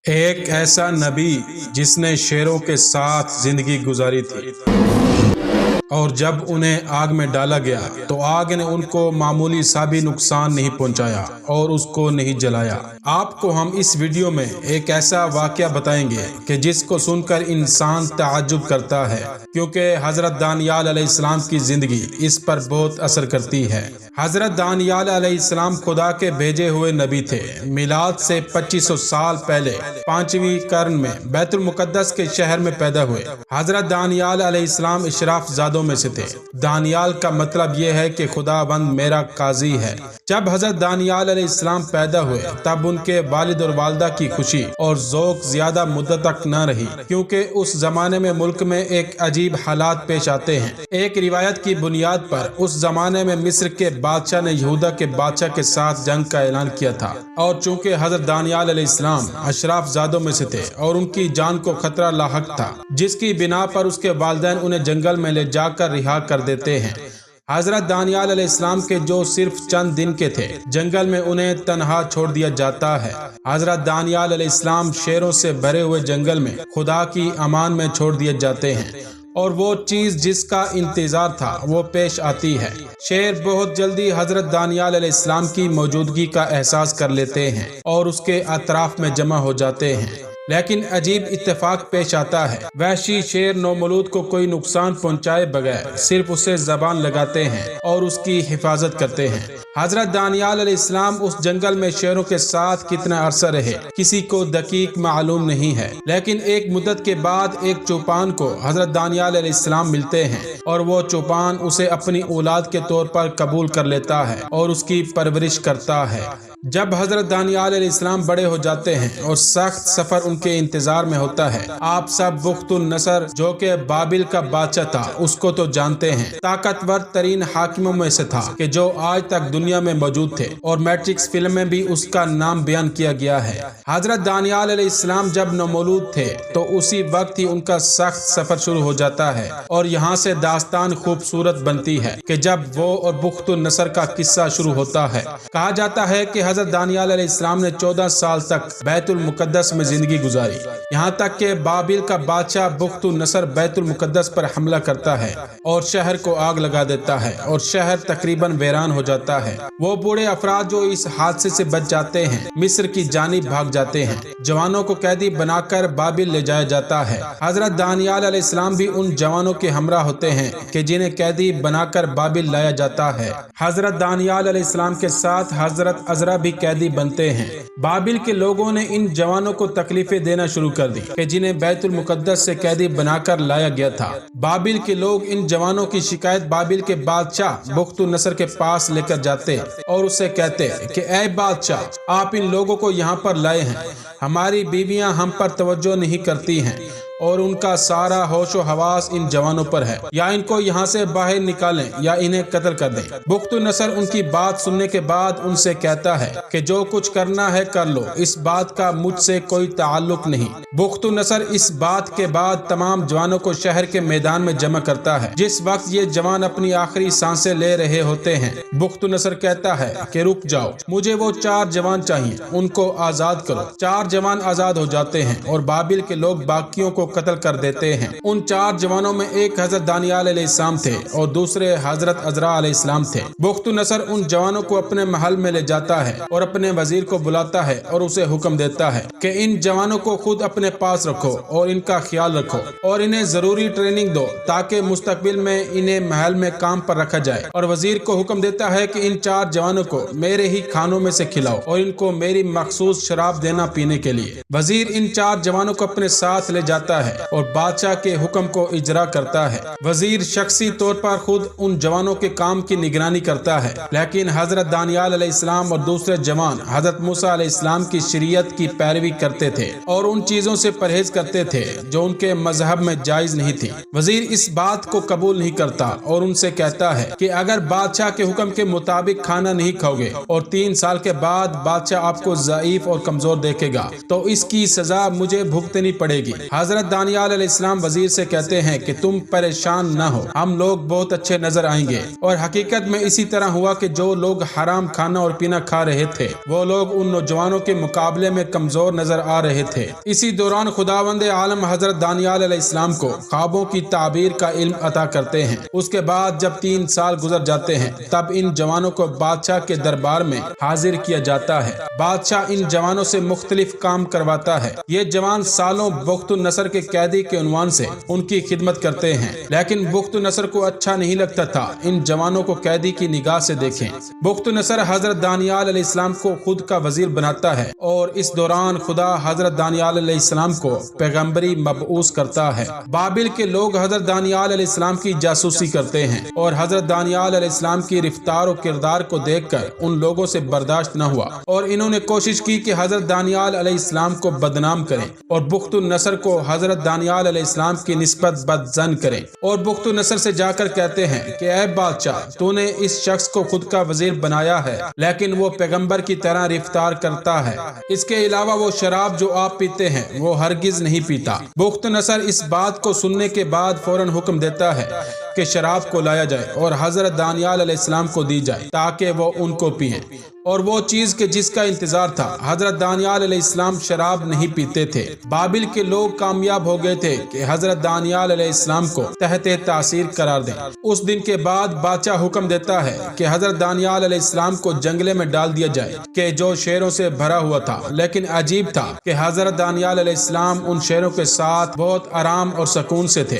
ایک ایسا نبی جس نے شیروں کے ساتھ زندگی گزاری تھی، اور جب انہیں آگ میں ڈالا گیا تو آگ نے ان کو معمولی سا بھی نقصان نہیں پہنچایا اور اس کو نہیں جلایا۔ آپ کو ہم اس ویڈیو میں ایک ایسا واقعہ بتائیں گے کہ جس کو سن کر انسان تعجب کرتا ہے، کیونکہ حضرت دانیال علیہ السلام کی زندگی اس پر بہت اثر کرتی ہے۔ حضرت دانیال علیہ السلام خدا کے بھیجے ہوئے نبی تھے۔ میلاد سے 2500 سال پہلے 5ویں قرن میں بیت المقدس کے شہر میں پیدا ہوئے۔ حضرت دانیال علیہ السلام اشراف زادوں میں سے تھے۔ دانیال کا مطلب یہ ہے کہ خداوند میرا قاضی ہے۔ جب حضرت دانیال علیہ السلام پیدا ہوئے تب ان کے والد اور والدہ کی خوشی اور ذوق زیادہ مدت تک نہ رہی، کیونکہ اس زمانے میں ملک میں ایک عجیب حالات پیش آتے ہیں۔ ایک روایت کی بنیاد پر اس زمانے میں مصر کے بادشاہ نے یہودا کے بادشاہ کے ساتھ جنگ کا اعلان کیا تھا، اور چونکہ حضرت دانیال علیہ السلام اشراف زادوں میں سے تھے اور ان کی جان کو خطرہ لاحق تھا، جس کی بنا پر اس کے والدین انہیں جنگل میں لے جا کر رہا کر دیتے ہیں۔ حضرت دانیال علیہ السلام کے جو صرف چند دن کے تھے، جنگل میں انہیں تنہا چھوڑ دیا جاتا ہے۔ حضرت دانیال علیہ السلام شیروں سے بھرے ہوئے جنگل میں خدا کی امان میں چھوڑ دیے جاتے ہیں، اور وہ چیز جس کا انتظار تھا وہ پیش آتی ہے۔ شیر بہت جلدی حضرت دانیال علیہ السلام کی موجودگی کا احساس کر لیتے ہیں اور اس کے اطراف میں جمع ہو جاتے ہیں، لیکن عجیب اتفاق پیش آتا ہے۔ وحشی شیر نومولود کو کوئی نقصان پہنچائے بغیر صرف اسے زبان لگاتے ہیں اور اس کی حفاظت کرتے ہیں۔ حضرت دانیال علیہ السلام اس جنگل میں شیروں کے ساتھ کتنا عرصہ رہے کسی کو دقیق معلوم نہیں ہے، لیکن ایک مدت کے بعد ایک چوپان کو حضرت دانیال علیہ السلام ملتے ہیں، اور وہ چوپان اسے اپنی اولاد کے طور پر قبول کر لیتا ہے اور اس کی پرورش کرتا ہے۔ جب حضرت دانیال علیہ السلام بڑے ہو جاتے ہیں اور سخت سفر ان کے انتظار میں ہوتا ہے، آپ سب بخت النصر جو کہ بابل کا بادشاہ تھا اس کو تو جانتے ہیں۔ طاقتور ترین حاکموں میں سے تھا کہ جو آج تک دنیا میں موجود تھے، اور میٹرکس فلم میں بھی اس کا نام بیان کیا گیا ہے۔ حضرت دانیال علیہ السلام جب نومولود تھے تو اسی وقت ہی ان کا سخت سفر شروع ہو جاتا ہے، اور یہاں سے داستان خوبصورت بنتی ہے کہ جب وہ اور بخت النصر کا قصہ شروع ہوتا ہے۔ کہا جاتا ہے کہ حضرت دانیال علیہ السلام نے 14 سال تک بیت المقدس میں زندگی گزاری، یہاں تک کہ بابل کا بادشاہ بخت النصر بیت المقدس پر حملہ کرتا ہے اور شہر کو آگ لگا دیتا ہے، اور شہر تقریباً ویران ہو جاتا ہے۔ وہ بوڑھے افراد جو اس حادثے سے بچ جاتے ہیں مصر کی جانب بھاگ جاتے ہیں۔ جوانوں کو قیدی بنا کر بابل لے جایا جاتا ہے۔ حضرت دانیال علیہ السلام بھی ان جوانوں کے ہمراہ ہوتے ہیں کہ جنہیں قیدی بنا کر بابل لایا جاتا ہے۔ حضرت دانیال علیہ السلام کے ساتھ حضرت عزرا بھی قیدی بنتے ہیں۔ بابل کے لوگوں نے ان جوانوں کو تکلیفیں دینا شروع کر دی کہ جنہیں بیت المقدس سے قیدی بنا کر لایا گیا تھا۔ بابل کے لوگ ان جوانوں کی شکایت بابل کے بادشاہ بخت النصر کے پاس لے کر جاتے اور اس سے کہتے کہ اے بادشاہ، آپ ان لوگوں کو یہاں پر لائے ہیں، ہماری بیویاں ہم پر توجہ نہیں کرتی ہیں، اور ان کا سارا ہوش و حواس ان جوانوں پر ہے، یا ان کو یہاں سے باہر نکالیں یا انہیں قتل کر دیں۔ بخت النصر ان کی بات سننے کے بعد ان سے کہتا ہے کہ جو کچھ کرنا ہے کر لو، اس بات کا مجھ سے کوئی تعلق نہیں۔ بخت النصر اس بات کے بعد تمام جوانوں کو شہر کے میدان میں جمع کرتا ہے۔ جس وقت یہ جوان اپنی آخری سانسیں لے رہے ہوتے ہیں، بخت النصر کہتا ہے کہ رک جاؤ، مجھے وہ 4 جوان چاہیے، ان کو آزاد کرو۔ 4 جوان آزاد ہو جاتے ہیں اور بابل کے لوگ باقیوں کو قتل کر دیتے ہیں۔ ان 4 جوانوں میں ایک حضرت دانیال علیہ السلام تھے اور دوسرے حضرت عزرا علیہ السلام تھے۔ بخت النصر ان جوانوں کو اپنے محل میں لے جاتا ہے اور اپنے وزیر کو بلاتا ہے اور اسے حکم دیتا ہے کہ ان جوانوں کو خود اپنے پاس رکھو اور ان کا خیال رکھو، اور انہیں ضروری ٹریننگ دو تاکہ مستقبل میں انہیں محل میں کام پر رکھا جائے۔ اور وزیر کو حکم دیتا ہے کہ ان 4 جوانوں کو میرے ہی کھانوں میں سے کھلاؤ اور ان کو میری مخصوص شراب دینا پینے کے لیے۔ وزیر ان 4 جوانوں کو اپنے ساتھ لے جاتا ہے اور بادشاہ کے حکم کو اجرا کرتا ہے۔ وزیر شخصی طور پر خود ان جوانوں کے کام کی نگرانی کرتا ہے، لیکن حضرت دانیال علیہ السلام اور دوسرے جوان حضرت موسیٰ علیہ السلام کی شریعت کی پیروی کرتے تھے اور ان چیزوں سے پرہیز کرتے تھے جو ان کے مذہب میں جائز نہیں تھی۔ وزیر اس بات کو قبول نہیں کرتا اور ان سے کہتا ہے کہ اگر بادشاہ کے حکم کے مطابق کھانا نہیں کھاؤ گے اور 3 سال کے بعد بادشاہ آپ کو ضعیف اور کمزور دیکھے گا تو اس کی سزا مجھے بھگتنی پڑے گی۔ حضرت حضرت دانیال علیہ السلام وزیر سے کہتے ہیں کہ تم پریشان نہ ہو، ہم لوگ بہت اچھے نظر آئیں گے۔ اور حقیقت میں اسی طرح ہوا کہ جو لوگ حرام کھانا اور پینا کھا رہے تھے وہ لوگ ان نوجوانوں کے مقابلے میں کمزور نظر آ رہے تھے۔ اسی دوران خداوند عالم حضرت دانیال علیہ السلام کو خوابوں کی تعبیر کا علم عطا کرتے ہیں۔ اس کے بعد جب 3 سال گزر جاتے ہیں تب ان جوانوں کو بادشاہ کے دربار میں حاضر کیا جاتا ہے۔ بادشاہ ان جوانوں سے مختلف کام کرواتا ہے۔ یہ جوان سالوں بخت النصر کے قیدی کے عنوان سے ان کی خدمت کرتے ہیں، لیکن بخت النصر کو اچھا نہیں لگتا تھا ان جوانوں کو قیدی کی نگاہ سے دیکھیں۔ بخت النصر حضرت دانیال علیہ السلام کو خود کا وزیر بناتا ہے اور اس دوران خدا حضرت دانیال علیہ السلام کو پیغمبری مبعوث کرتا ہے۔ بابل کے لوگ حضرت دانیال علیہ السلام کی جاسوسی کرتے ہیں اور حضرت دانیال علیہ السلام کی رفتار و کردار کو دیکھ کر ان لوگوں سے برداشت نہ ہوا اور انہوں نے کوشش کی کہ حضرت دانیال علیہ السلام کو بدنام کریں اور بخت النصر کو حضرت دانیال علیہ السلام کی نسبت بدظن کریں، اور بخت النصر سے جا کر کہتے ہیں کہ اے بادشاہ، تو نے اس شخص کو خود کا وزیر بنایا ہے لیکن وہ پیغمبر کی طرح رفتار کرتا ہے۔ اس کے علاوہ وہ شراب جو آپ پیتے ہیں وہ ہرگز نہیں پیتا۔ بخت النصر اس بات کو سننے کے بعد فوراً حکم دیتا ہے کہ شراب کو لایا جائے اور حضرت دانیال علیہ السلام کو دی جائے تاکہ وہ ان کو پئیں، اور وہ چیز کہ جس کا انتظار تھا، حضرت دانیال علیہ السلام شراب نہیں پیتے تھے۔ بابل کے لوگ کامیاب ہو گئے تھے کہ حضرت دانیال علیہ السلام کو تحت تاثیر قرار دیں۔ اس دن کے بعد بادشاہ حکم دیتا ہے کہ حضرت دانیال علیہ السلام کو جنگلے میں ڈال دیا جائے کہ جو شیروں سے بھرا ہوا تھا، لیکن عجیب تھا کہ حضرت دانیال علیہ السلام ان شیروں کے ساتھ بہت آرام اور سکون سے تھے،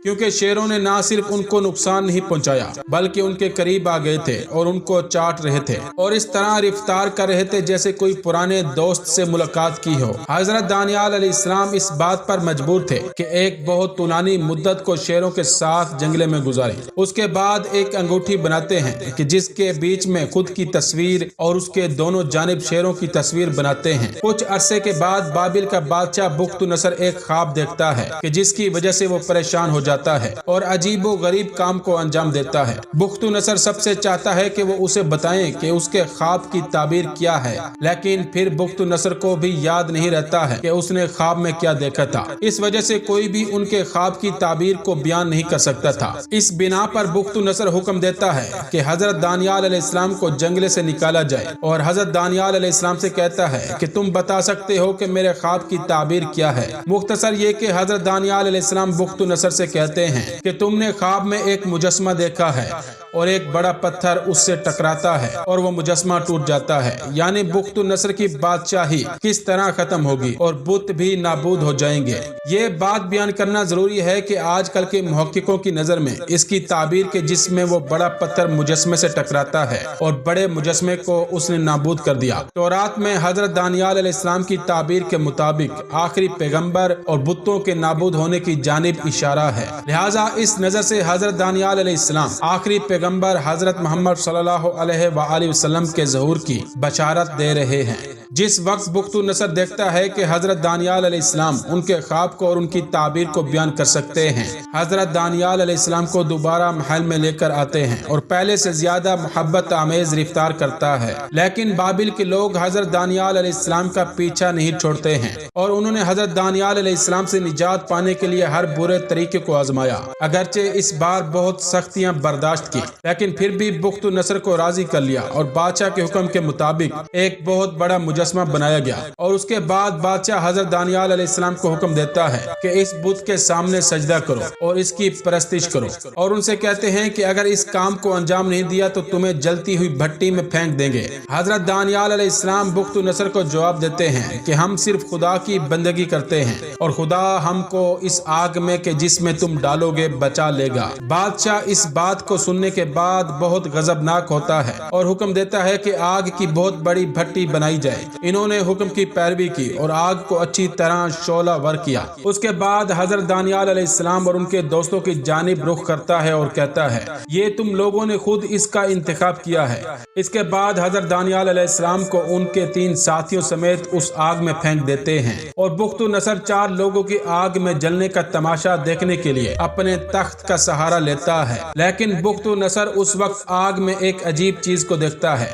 کیونکہ شیروں نے نہ صرف ان کو نقصان نہیں پہنچایا بلکہ ان کے قریب آ گئے تھے اور ان کو چاٹ رہے تھے اور اس طرح رفتار کر رہے تھے جیسے کوئی پرانے دوست سے ملاقات کی ہو۔ حضرت دانیال علیہ السلام اس بات پر مجبور تھے کہ ایک بہت طولانی مدت کو شیروں کے ساتھ جنگلے میں گزاریں۔ اس کے بعد ایک انگوٹھی بناتے ہیں کہ جس کے بیچ میں خود کی تصویر اور اس کے دونوں جانب شیروں کی تصویر بناتے ہیں۔ کچھ عرصے کے بعد بابل کا بادشاہ بخت النصر ایک خواب دیکھتا ہے کہ جس کی وجہ سے وہ پریشان ہو جاتا ہے اور عجیب و غریب کام کو انجام دیتا ہے۔ بخت النصر سب سے چاہتا ہے کہ وہ اسے بتائیں کہ اس کے خواب کی تعبیر کیا ہے، لیکن پھر بخت النصر کو بھی یاد نہیں رہتا ہے کہ اس نے خواب میں کیا دیکھا تھا۔ اس وجہ سے کوئی بھی ان کے خواب کی تعبیر کو بیان نہیں کر سکتا تھا۔ اس بنا پر بخت النصر حکم دیتا ہے کہ حضرت دانیال علیہ السلام کو جنگلے سے نکالا جائے اور حضرت دانیال علیہ السلام سے کہتا ہے کہ تم بتا سکتے ہو کہ میرے خواب کی تعبیر کیا ہے۔ مختصر یہ کہ حضرت دانیال علیہ السلام بخت النصر سے کہتے ہیں کہ تم نے خواب میں ایک مجسمہ دیکھا ہے اور ایک بڑا پتھر اس سے ٹکراتا ہے اور وہ مجسمہ ٹوٹ جاتا ہے، یعنی بخت النصر کی بادشاہی کس طرح ختم ہوگی اور بت بھی نابود ہو جائیں گے۔ یہ بات بیان کرنا ضروری ہے کہ آج کل کے محققوں کی نظر میں اس کی تعبیر کے جس میں وہ بڑا پتھر مجسمے سے ٹکراتا ہے اور بڑے مجسمے کو اس نے نابود کر دیا۔ تورات میں حضرت دانیال علیہ السلام کی تعبیر کے مطابق آخری پیغمبر اور بتوں کے نابود ہونے کی جانب اشارہ ہے، لہٰذا اس نظر سے حضرت دانیال علیہ السلام آخری پیغمبر حضرت محمد صلی اللہ علیہ وآلہ وسلم کے ظہور کی بشارت دے رہے ہیں۔ جس وقت بخت النصر دیکھتا ہے کہ حضرت دانیال علیہ السلام ان کے خواب کو اور ان کی تعبیر کو بیان کر سکتے ہیں، حضرت دانیال علیہ السلام کو دوبارہ محل میں لے کر آتے ہیں اور پہلے سے زیادہ محبت آمیز رفتار کرتا ہے، لیکن بابل کے لوگ حضرت دانیال علیہ السلام کا پیچھا نہیں چھوڑتے ہیں اور انہوں نے حضرت دانیال علیہ السلام سے نجات پانے کے لیے ہر برے طریقے کو آزمایا۔ اگرچہ اس بار بہت سختیاں برداشت کی، لیکن پھر بھی بخت النصر کو راضی کر لیا اور بادشاہ کے حکم کے مطابق ایک بہت بڑا مجسمہ بنایا گیا، اور اس کے بعد بادشاہ حضرت دانیال علیہ السلام کو حکم دیتا ہے کہ اس بت کے سامنے سجدہ کرو اور اس کی پرستش کرو، اور ان سے کہتے ہیں کہ اگر اس کام کو انجام نہیں دیا تو تمہیں جلتی ہوئی بھٹی میں پھینک دیں گے۔ حضرت دانیال علیہ السلام بخت النصر کو جواب دیتے ہیں کہ ہم صرف خدا کی بندگی کرتے ہیں اور خدا ہم کو اس آگ میں کہ جس میں تم ڈالو گے بچا لے گا۔ بادشاہ اس بات کو سننے کے بعد بہت غضبناک ہوتا ہے اور حکم دیتا ہے کہ آگ کی بہت بڑی بھٹی بنائی جائے۔ انہوں نے حکم کی پیروی کی اور آگ کو اچھی طرح شعلہ ور کیا۔ اس کے بعد حضرت دانیال علیہ السلام اور ان کے دوستوں کی جانب رخ کرتا ہے اور کہتا ہے یہ تم لوگوں نے خود اس کا انتخاب کیا ہے۔ اس کے بعد حضرت دانیال علیہ السلام کو ان کے 3 ساتھیوں سمیت اس آگ میں پھینک دیتے ہیں اور بخت النصر 4 لوگوں کی آگ میں جلنے کا تماشا دیکھنے کے لیے اپنے تخت کا سہارا لیتا ہے، لیکن بخت النصر اس وقت آگ میں ایک عجیب چیز کو دیکھتا ہے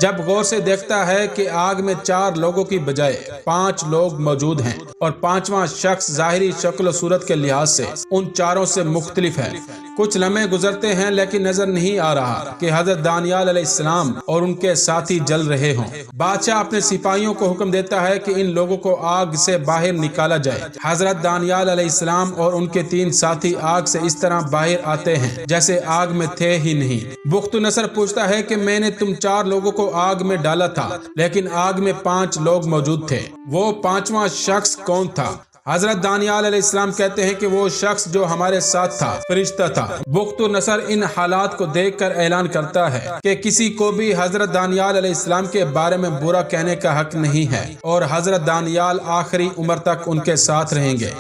جب غور سے دیکھتا ہے کہ آگ میں 4 لوگوں کی بجائے 5 لوگ موجود ہیں اور 5واں شخص ظاہری شکل و صورت کے لحاظ سے ان چاروں سے مختلف ہے، کچھ لمحے گزرتے ہیں لیکن نظر نہیں آ رہا کہ حضرت دانیال علیہ السلام اور ان کے ساتھی جل رہے ہوں۔ بادشاہ اپنے سپاہیوں کو حکم دیتا ہے کہ ان لوگوں کو آگ سے باہر نکالا جائے۔ حضرت دانیال علیہ السلام اور ان کے 3 ساتھی آگ سے اس طرح باہر آتے ہیں جیسے آگ میں تھے ہی نہیں۔ بخت نصر پوچھتا ہے کہ میں نے تم 4 لوگوں کو آگ میں ڈالا تھا لیکن آگ میں 5 لوگ موجود تھے، وہ 5واں شخص کون تھا؟ حضرت دانیال علیہ السلام کہتے ہیں کہ وہ شخص جو ہمارے ساتھ تھا فرشتہ تھا۔ بخت نصر ان حالات کو دیکھ کر اعلان کرتا ہے کہ کسی کو بھی حضرت دانیال علیہ السلام کے بارے میں برا کہنے کا حق نہیں ہے، اور حضرت دانیال آخری عمر تک ان کے ساتھ رہیں گے۔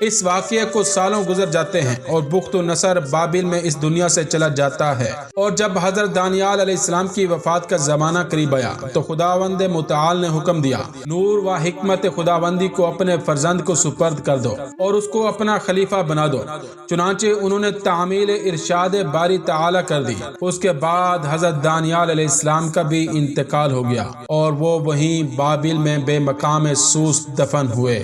اس واقعے کو سالوں گزر جاتے ہیں اور بخت نصر بابل میں اس دنیا سے چلا جاتا ہے، اور جب حضرت دانیال علیہ السلام کی وفات کا زمانہ قریب آیا تو خداوند متعال نے حکم دیا، نور و حکمت خداوندی کو اپنے فرزند کو سپرد کر دو اور اس کو اپنا خلیفہ بنا دو۔ چنانچہ انہوں نے تعمیل ارشاد باری تعالی کر دی۔ اس کے بعد حضرت دانیال علیہ السلام کا بھی انتقال ہو گیا اور وہ وہیں بابل میں بے مقام سوس دفن ہوئے۔